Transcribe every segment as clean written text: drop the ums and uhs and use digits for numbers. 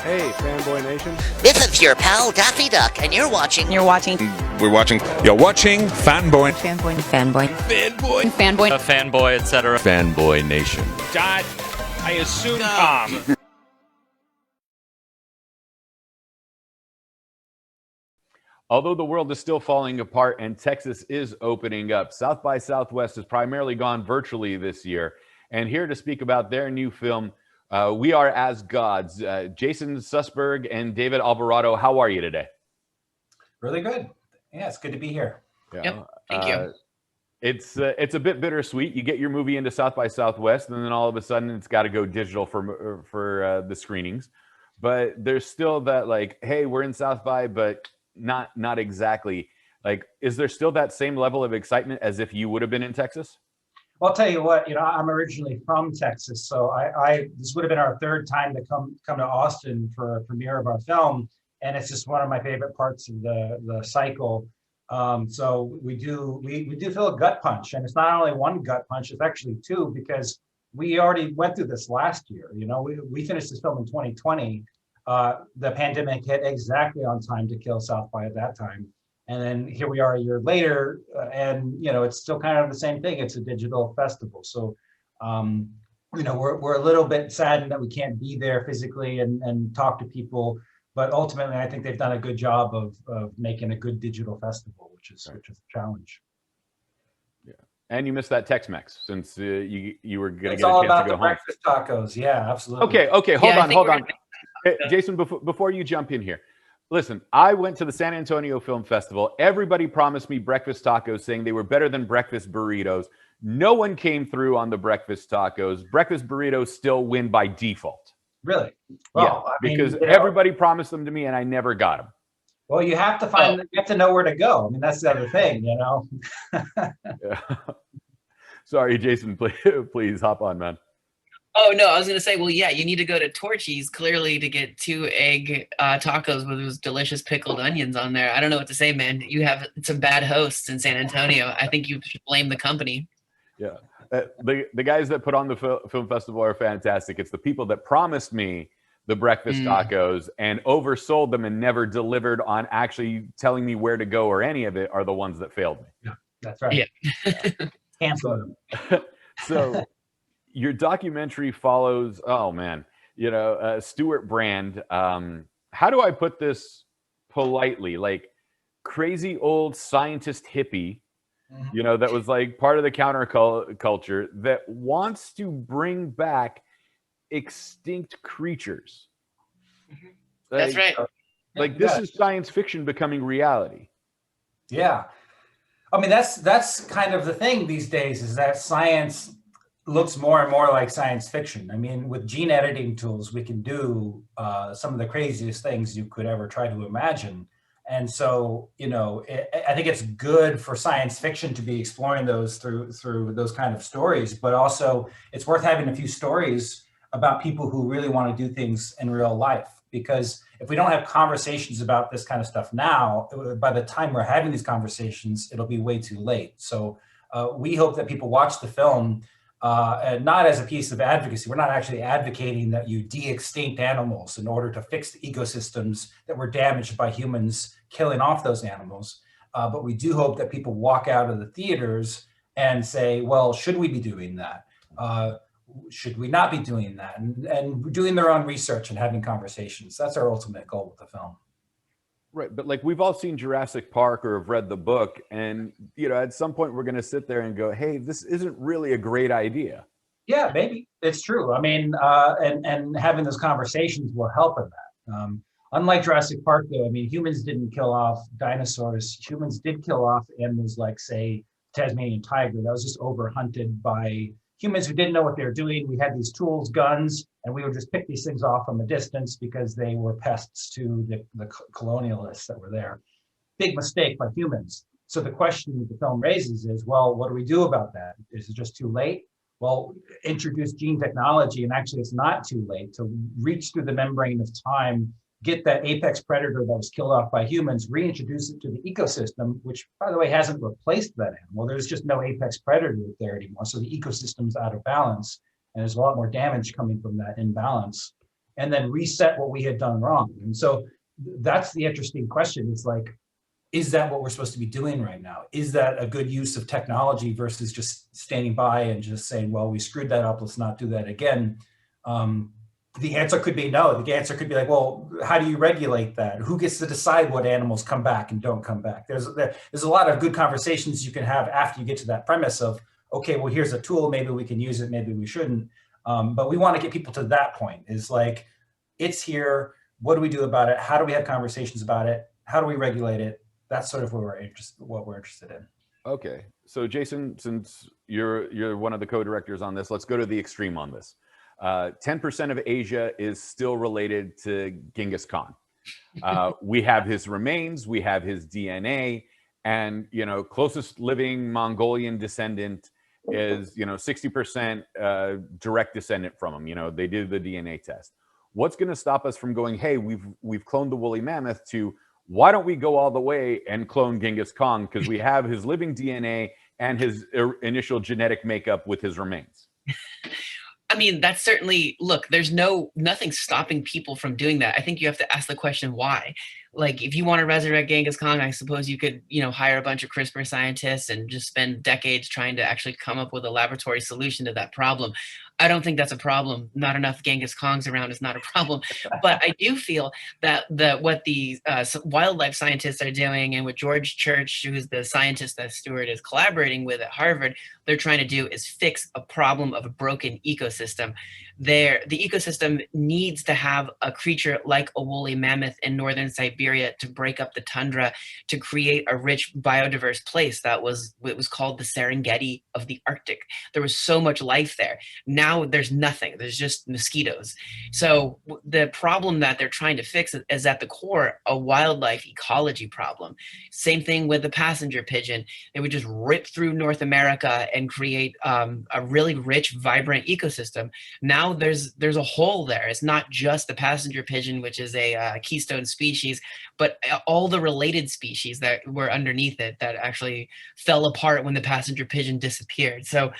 Hey, Fanboy Nation. This is your pal Daffy Duck, and you're watching. We're watching. You're watching Fanboy. Fanboy, fanboy, etc. Fanboy Nation. Dot, I assume Tom. Although the world is still falling apart and Texas is opening up, South by Southwest has primarily gone virtually this year. And here to speak about their new film, We Are As Gods, Jason Sussberg and David Alvarado. How are you today? Really good. Yeah, it's good to be here. Yeah. Yep, thank you. It's a bit bittersweet. You get your movie into South by Southwest, and then all of a sudden it's got to go digital for the screenings. But there's still that, like, hey, we're in South by, but not exactly. Like, is there still that same level of excitement as if you would have been in Texas? Well, I'll tell you what, I'm originally from Texas, so this would have been our third time to come to Austin for a premiere of our film, and it's just one of my favorite parts of the cycle. So we do feel a gut punch, and it's not only one gut punch; it's actually two, because we already went through this last year. We finished this film in 2020. The pandemic hit exactly on time to kill South by at that time. And then here we are a year later, and it's still kind of the same thing. It's a digital festival. So, we're a little bit saddened that we can't be there physically and talk to people. But ultimately, I think they've done a good job of making a good digital festival, which is a challenge. Yeah, and you missed that Tex-Mex since you were going to get a chance to go home. It's all about the breakfast tacos. Yeah, absolutely. Okay. Hold on. Hey, Jason, before you jump in here, listen, I went to the San Antonio Film Festival. Everybody promised me breakfast tacos, saying they were better than breakfast burritos. No one came through on the breakfast tacos. Breakfast burritos still win by default. Really? Well, yeah, because everybody promised them to me and I never got them. Well, you have to you have to know where to go. I mean, that's the other thing, Yeah. Sorry, Jason, please hop on, man. Oh, no, I was going to say, well, yeah, you need to go to Torchy's, clearly, to get 2 egg tacos with those delicious pickled onions on there. I don't know what to say, man. You have some bad hosts in San Antonio. I think you should blame the company. Yeah. The guys that put on the film festival are fantastic. It's the people that promised me the breakfast tacos and oversold them and never delivered on actually telling me where to go or any of it are the ones that failed me. Yeah, that's right. Yeah. Cancel them. So your documentary follows, Stewart Brand. How do I put this politely? Like, crazy old scientist hippie, that was like part of the counterculture that wants to bring back extinct creatures. That's right. Like, this is science fiction becoming reality. Yeah. I mean, that's kind of the thing these days, is that science looks more and more like science fiction. I mean, with gene editing tools, we can do some of the craziest things you could ever try to imagine. And so, I think it's good for science fiction to be exploring those through those kind of stories, but also it's worth having a few stories about people who really want to do things in real life. Because if we don't have conversations about this kind of stuff now, by the time we're having these conversations, it'll be way too late. So we hope that people watch the film and not as a piece of advocacy. We're not actually advocating that you de-extinct animals in order to fix the ecosystems that were damaged by humans killing off those animals. But we do hope that people walk out of the theaters and say, well, should we be doing that? Should we not be doing that? And doing their own research and having conversations. That's our ultimate goal with the film. Right, but like, we've all seen Jurassic Park or have read the book, and at some point we're going to sit there and go, hey, this isn't really a great idea. Yeah, maybe it's true. I mean, and having those conversations will help in that. Unlike Jurassic Park, though, I mean, humans didn't kill off dinosaurs. Humans did kill off animals like, say, Tasmanian tiger. That was just overhunted by humans who didn't know what they were doing. We had these tools, guns, and we would just pick these things off from a distance because they were pests to the colonialists that were there. Big mistake by humans. So the question that the film raises is, well, what do we do about that? Is it just too late? Well, introduce gene technology, and actually it's not too late to reach through the membrane of time, get that apex predator that was killed off by humans, reintroduce it to the ecosystem, which, by the way, hasn't replaced that animal. There's just no apex predator there anymore. So the ecosystem's out of balance, and there's a lot more damage coming from that imbalance. and then reset what we had done wrong. And so that's the interesting question. It's like, is that what we're supposed to be doing right now? Is that a good use of technology versus just standing by and just saying, well, we screwed that up, let's not do that again? The answer could be no. The answer could be like, well, how do you regulate that? Who gets to decide what animals come back and don't come back? There's a lot of good conversations you can have after you get to that premise of, okay, well, here's a tool, maybe we can use it, maybe we shouldn't. But we want to get people to that point, is like, it's here, what do we do about it? How do we have conversations about it? How do we regulate it? That's sort of what we're interested in. Okay, so Jason, since you're one of the co-directors on this, let's go to the extreme on this. 10% of Asia is still related to Genghis Khan. We have his remains, we have his DNA, and closest living Mongolian descendant is 60% direct descendant from him. They did the DNA test. What's going to stop us from going, hey, we've cloned the woolly mammoth, to why don't we go all the way and clone Genghis Khan, because we have his living DNA and his initial genetic makeup with his remains? I mean, that's certainly, look, there's nothing stopping people from doing that. I think you have to ask the question, why? Like, if you want to resurrect Genghis Khan, I suppose you could, hire a bunch of CRISPR scientists and just spend decades trying to actually come up with a laboratory solution to that problem. I don't think that's a problem. Not enough Genghis Khans around is not a problem. But I do feel that what the wildlife scientists are doing, and what George Church, who's the scientist that Stewart is collaborating with at Harvard, they're trying to do is fix a problem of a broken ecosystem. The ecosystem needs to have a creature like a woolly mammoth in northern Siberia to break up the tundra, to create a rich biodiverse place it was called the Serengeti of the Arctic. There was so much life there. Now there's nothing. There's just mosquitoes. So the problem that they're trying to fix is at the core a wildlife ecology problem. Same thing with the passenger pigeon. They would just rip through North America and create a really rich, vibrant ecosystem. Now there's a hole there. It's not just the passenger pigeon, which is a keystone species, but all the related species that were underneath it that actually fell apart when the passenger pigeon disappeared. So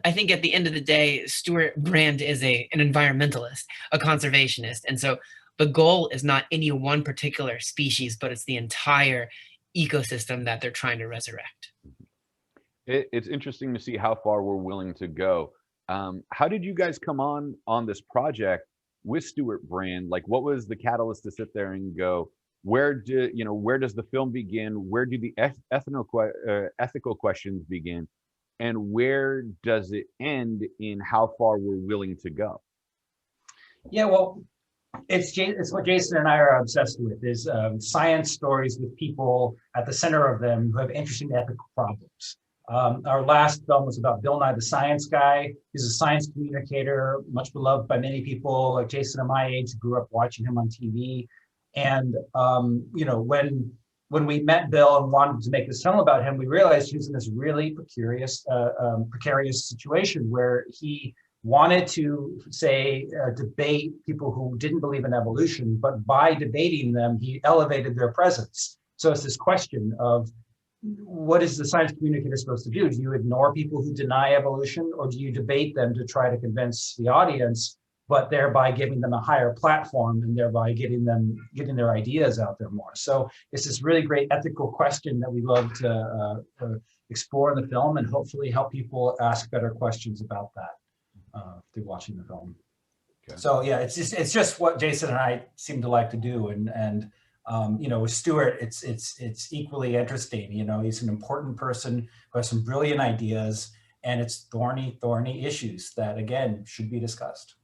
I think at the end of the day, Stewart Brand is an environmentalist, a conservationist. And so the goal is not any one particular species, but it's the entire ecosystem that they're trying to resurrect. It's interesting to see how far we're willing to go. How did you guys come on this project with Stewart Brand? Like, what was the catalyst to sit there and go, where does the film begin? Where do the ethical questions begin? And where does it end in how far we're willing to go? Yeah, well, it's what Jason and I are obsessed with, is science stories with people at the center of them who have interesting ethical problems. Our last film was about Bill Nye the Science Guy. He's a science communicator, much beloved by many people like Jason and my age, who grew up watching him on TV. And when we met Bill and wanted to make this film about him, we realized he was in this really precarious situation where he wanted to debate people who didn't believe in evolution, but by debating them, he elevated their presence. So it's this question of, what is the science communicator supposed to do? Do you ignore people who deny evolution, or do you debate them to try to convince the audience, but thereby giving them a higher platform and thereby getting their ideas out there more? So it's this really great ethical question that we love to explore in the film, and hopefully help people ask better questions about that through watching the film. Okay. So yeah, it's just what Jason and I seem to like to do, and with Stewart, it's equally interesting. He's an important person who has some brilliant ideas, and it's thorny issues that, again, should be discussed.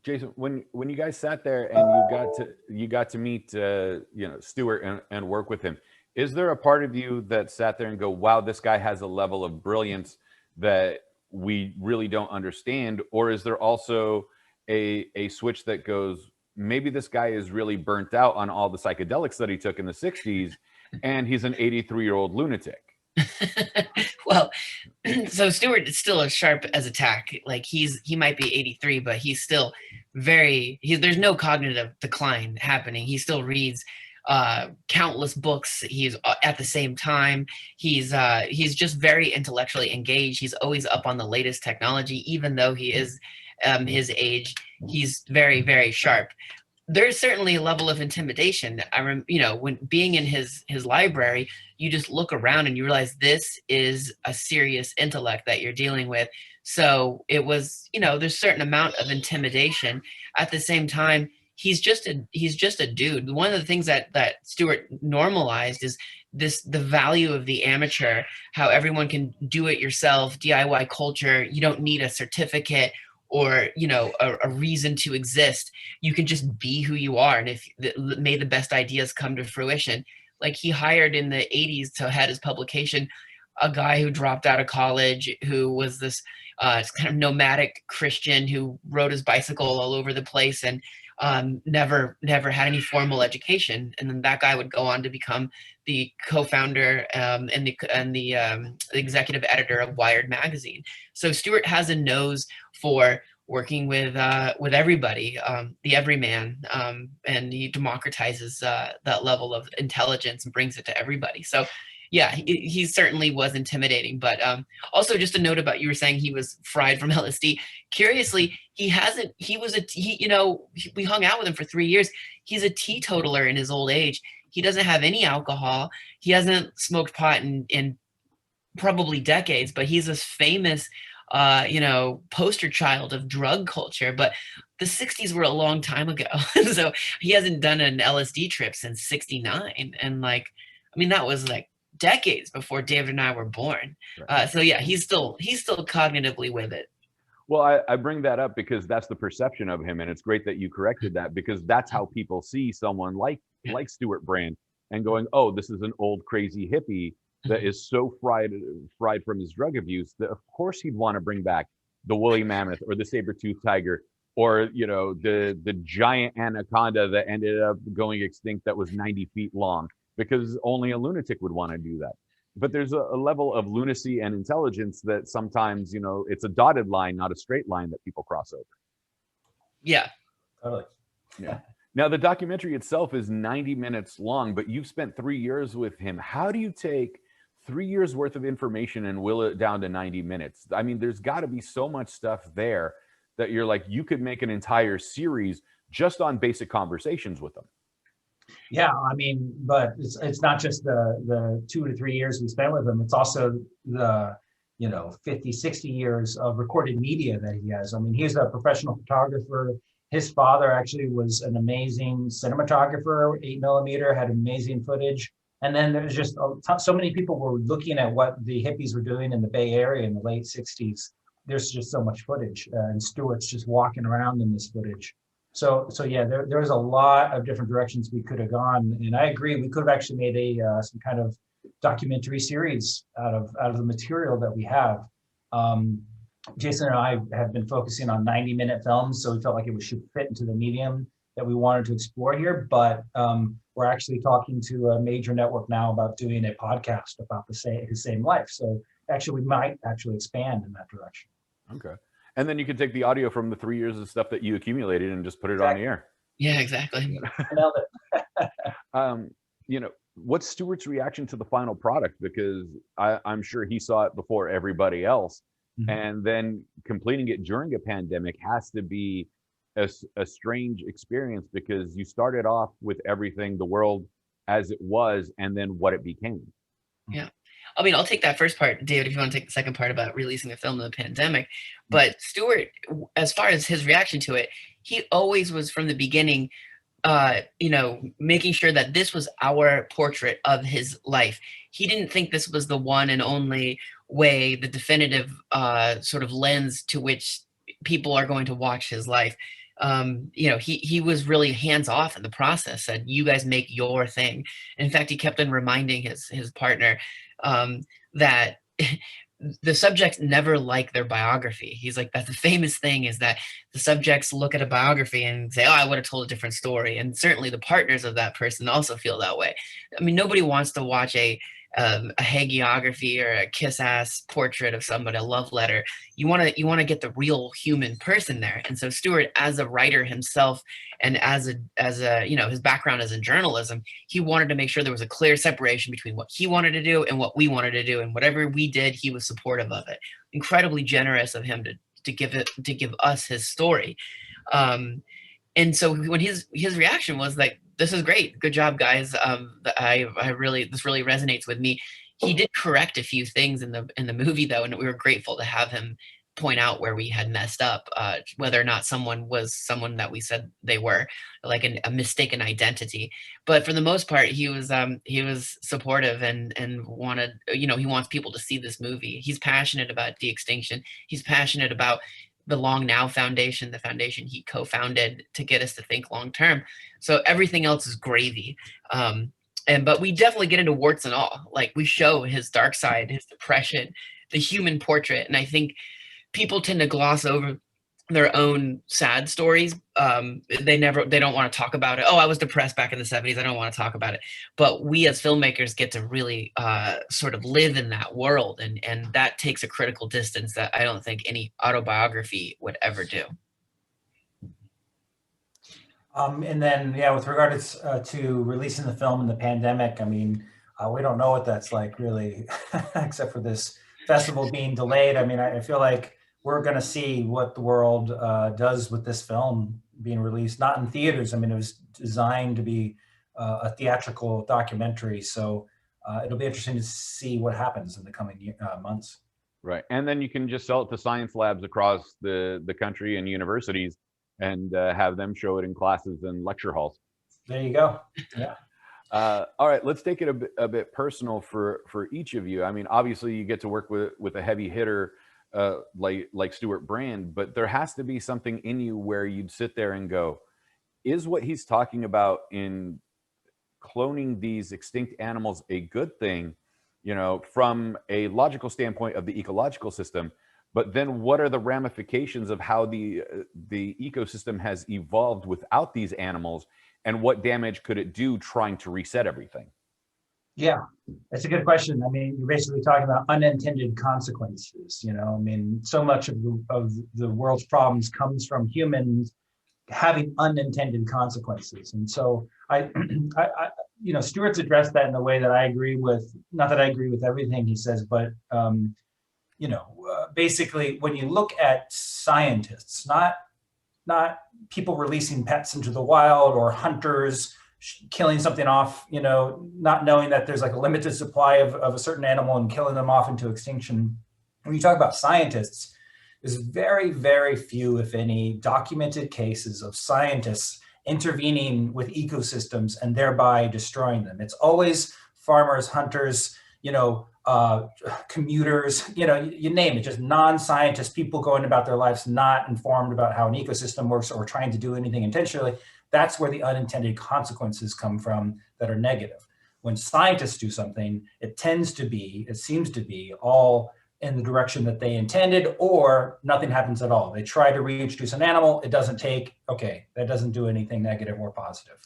Jason, when you guys sat there and you got to meet Stewart and work with him, is there a part of you that sat there and go, wow, this guy has a level of brilliance that we really don't understand? Or is there also a switch that goes, maybe this guy is really burnt out on all the psychedelics that he took in the 60s, and he's an 83-year-old lunatic? Well, so Stewart is still as sharp as a tack. Like, he might be 83, but he's still there's no cognitive decline happening. He still reads countless books. He's at the same time, he's just very intellectually engaged. He's always up on the latest technology, even though he is his age. He's very, very sharp. There's certainly a level of intimidation. When being in his library, you just look around and you realize this is a serious intellect that you're dealing with. So it was, there's a certain amount of intimidation. At the same time, he's just a dude. One of the things that Stewart normalized is the value of the amateur, how everyone can do it yourself, DIY culture. You don't need a certificate or a reason to exist. You can just be who you are, and may the best ideas come to fruition. Like, he hired in the 80s to head his publication a guy who dropped out of college, who was this kind of nomadic Christian who rode his bicycle all over the place and never had any formal education. And then that guy would go on to become the co-founder and the executive editor of Wired magazine. So Stewart has a nose for working with everybody, the everyman, and he democratizes that level of intelligence and brings it to everybody. So yeah, he certainly was intimidating. But also, just a note about, you were saying he was fried from LSD. Curiously, we hung out with him for 3 years. He's a teetotaler in his old age. He doesn't have any alcohol. He hasn't smoked pot in probably decades, but he's this famous poster child of drug culture. But the 60s were a long time ago. So he hasn't done an LSD trip since 69. And that was like decades before David and I were born. Right. So yeah, he's still cognitively with it. Well, I bring that up because that's the perception of him, and it's great that you corrected that, because that's how people see someone like Stewart Brand and going, oh, this is an old crazy hippie that is so fried from his drug abuse that of course he'd want to bring back the woolly mammoth or the saber-toothed tiger or the giant anaconda that ended up going extinct that was 90 feet long, because only a lunatic would want to do that. But there's a level of lunacy and intelligence that sometimes, it's a dotted line, not a straight line, that people cross over. Yeah. Totally. Yeah. Now, the documentary itself is 90 minutes long, but you've spent 3 years with him. How do you take 3 years worth of information and will it down to 90 minutes? I mean, there's got to be so much stuff there that you're like, you could make an entire series just on basic conversations with them. Yeah, but it's not just the 2 to 3 years we spent with him. It's also the 50, 60 years of recorded media that he has. He's a professional photographer. His father actually was an amazing cinematographer, 8mm, had amazing footage. And then there's just so many people were looking at what the hippies were doing in the Bay Area in the late 60s. There's just so much footage, and Stewart's just walking around in this footage. So yeah, there's a lot of different directions we could have gone, and I agree. We could have actually made some kind of documentary series out of the material that we have. Jason and I have been focusing on 90-minute films, so we felt like it should fit into the medium that we wanted to explore here. But we're actually talking to a major network now about doing a podcast about his same life. So actually, we might actually expand in that direction. Okay. And then you can take the audio from the 3 years of stuff that you accumulated and just put it on the air. Yeah, exactly. What's Stewart's reaction to the final product? Because I'm sure he saw it before everybody else. Mm-hmm. And then completing it during a pandemic has to be a strange experience, because you started off with everything, the world as it was, and then what it became. Yeah. I'll take that first part, David, if you want to take the second part about releasing a film in the pandemic. But Stewart, as far as his reaction to it, he always was from the beginning, making sure that this was our portrait of his life. He didn't think this was the one and only way, the definitive sort of lens to which people are going to watch his life. He was really hands off in the process, said, you guys make your thing. And in fact, he kept on reminding his partner that the subjects never like their biography. He's like, that's the famous thing, is that the subjects look at a biography and say, oh, I would have told a different story. And certainly the partners of that person also feel that way. Nobody wants to watch a hagiography or a kiss-ass portrait of somebody, a love letter. You want to get the real human person there. And so Stewart, as a writer himself, and as a his background is in journalism, he wanted to make sure there was a clear separation between what he wanted to do and what we wanted to do. And whatever we did, he was supportive of it. Incredibly generous of him to give us his story. And so when his reaction was like, "This is great, good job, guys. This really resonates with me." He did correct a few things in the movie though, and we were grateful to have him point out where we had messed up, whether or not someone was someone that we said they were, like a mistaken identity. But for the most part, he was supportive and wanted, he wants people to see this movie. He's passionate about de-extinction. He's passionate about the Long Now Foundation, the foundation he co-founded to get us to think long term. So everything else is gravy. But we definitely get into warts and all. Like, we show his dark side, his depression, the human portrait. And I think people tend to gloss over their own sad stories. They don't want to talk about it. Oh, I was depressed back in the 70s. I don't want to talk about it. But we as filmmakers get to really sort of live in that world. And that takes a critical distance that I don't think any autobiography would ever do. And then, yeah, with regards to releasing the film in the pandemic, I mean, we don't know what that's like really, except for this festival being delayed. I mean, I feel like we're going to see what the world does with this film being released, not in theaters. I mean, it was designed to be a theatrical documentary. So it'll be interesting to see what happens in the coming months. Right. And then you can just sell it to science labs across the country and universities and have them show it in classes and lecture halls. There you go. Yeah. All right, let's take it a bit personal for each of you. I mean, obviously you get to work with a heavy hitter like Stewart Brand, but there has to be something in you where you'd sit there and go, is what he's talking about in cloning these extinct animals a good thing, from a logical standpoint of the ecological system? But then what are the ramifications of how the ecosystem has evolved without these animals, and what damage could it do trying to reset everything? Yeah, that's a good question. I mean, you're basically talking about unintended consequences. I mean, so much of the world's problems comes from humans having unintended consequences. And so I Stewart's addressed that in a way that I agree with, not that I agree with everything he says, but basically, when you look at scientists, not people releasing pets into the wild or hunters killing something off, not knowing that there's like a limited supply of a certain animal and killing them off into extinction. When you talk about scientists, there's very, very few, if any, documented cases of scientists intervening with ecosystems and thereby destroying them. It's always farmers, hunters, commuters, you name it, just non-scientists, people going about their lives not informed about how an ecosystem works or trying to do anything intentionally. That's where the unintended consequences come from that are negative. When scientists do something, it seems to be all in the direction that they intended, or nothing happens at all. They try to reintroduce an animal, it doesn't take, okay, that doesn't do anything negative or positive.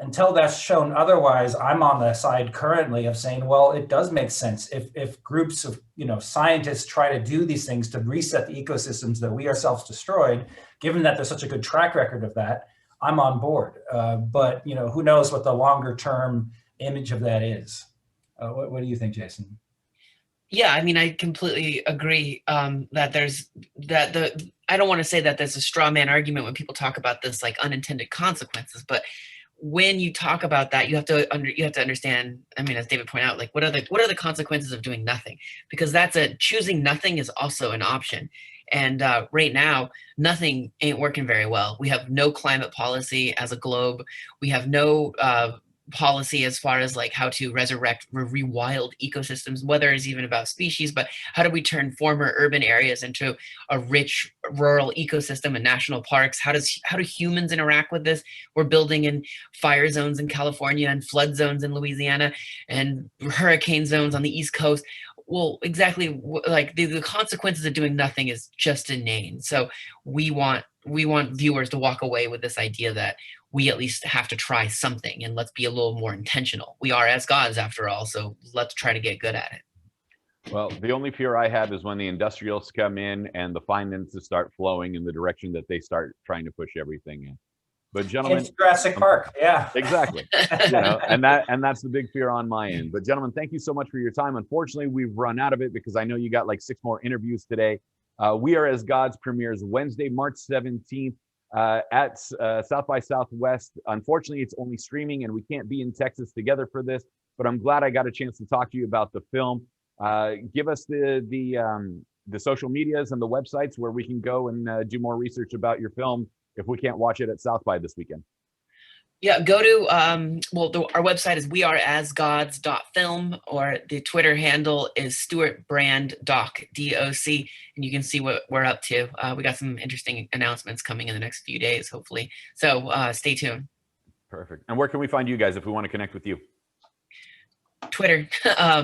Until that's shown otherwise, I'm on the side currently of saying, well, it does make sense if groups of scientists try to do these things to reset the ecosystems that we ourselves destroyed. Given that there's such a good track record of that, I'm on board. But who knows what the longer term image of that is? What do you think, Jason? Yeah, I mean, I completely agree that I don't want to say that there's a straw man argument when people talk about this like unintended consequences, but when you talk about that, you have to understand. I mean, as David pointed out, like what are the consequences of doing nothing? Because choosing nothing is also an option. And right now, nothing ain't working very well. We have no climate policy as a globe. We have no policy as far as like how to resurrect rewild ecosystems, whether it's even about species, but how do we turn former urban areas into a rich rural ecosystem and national parks? How do humans interact with this? We're building in fire zones in California and flood zones in Louisiana and hurricane zones on the East Coast. Well, exactly, like the consequences of doing nothing is just inane. So we want viewers to walk away with this idea that we at least have to try something, and let's be a little more intentional. We are as gods after all, so let's try to get good at it. Well, the only fear I have is when the industrialists come in and the finances start flowing in the direction that they start trying to push everything in. But gentlemen, It's Jurassic Park. Yeah. exactly. And that's the big fear on my end. But gentlemen, thank you so much for your time. Unfortunately, we've run out of it because I know you got like 6 more interviews today. We Are As Gods premieres Wednesday, March 17th at South by Southwest. Unfortunately, it's only streaming and we can't be in Texas together for this, but I'm glad I got a chance to talk to you about the film. Give us the social medias and the websites where we can go and do more research about your film if we can't watch it at South by this weekend. Yeah, go to, our website is weareasgods.film, or the Twitter handle is Stewart Brand Doc, D-O-C, and you can see what we're up to. We got some interesting announcements coming in the next few days, hopefully. So stay tuned. Perfect. And where can we find you guys if we want to connect with you? Twitter,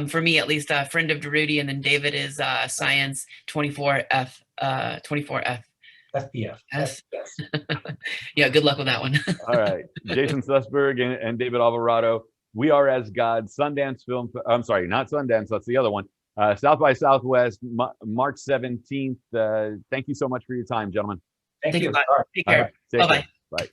for me at least, friend of Daruti, and then David is Science 24F, 24F. FPF. Yes. Yeah, good luck with that one. All right. Jason Sussberg and David Alvarado. We Are As Gods, Sundance Film. I'm sorry, not Sundance. That's the other one. South by Southwest, March 17th. Thank you so much for your time, gentlemen. Thank you. Take care. Bye-bye. Bye-bye. Bye.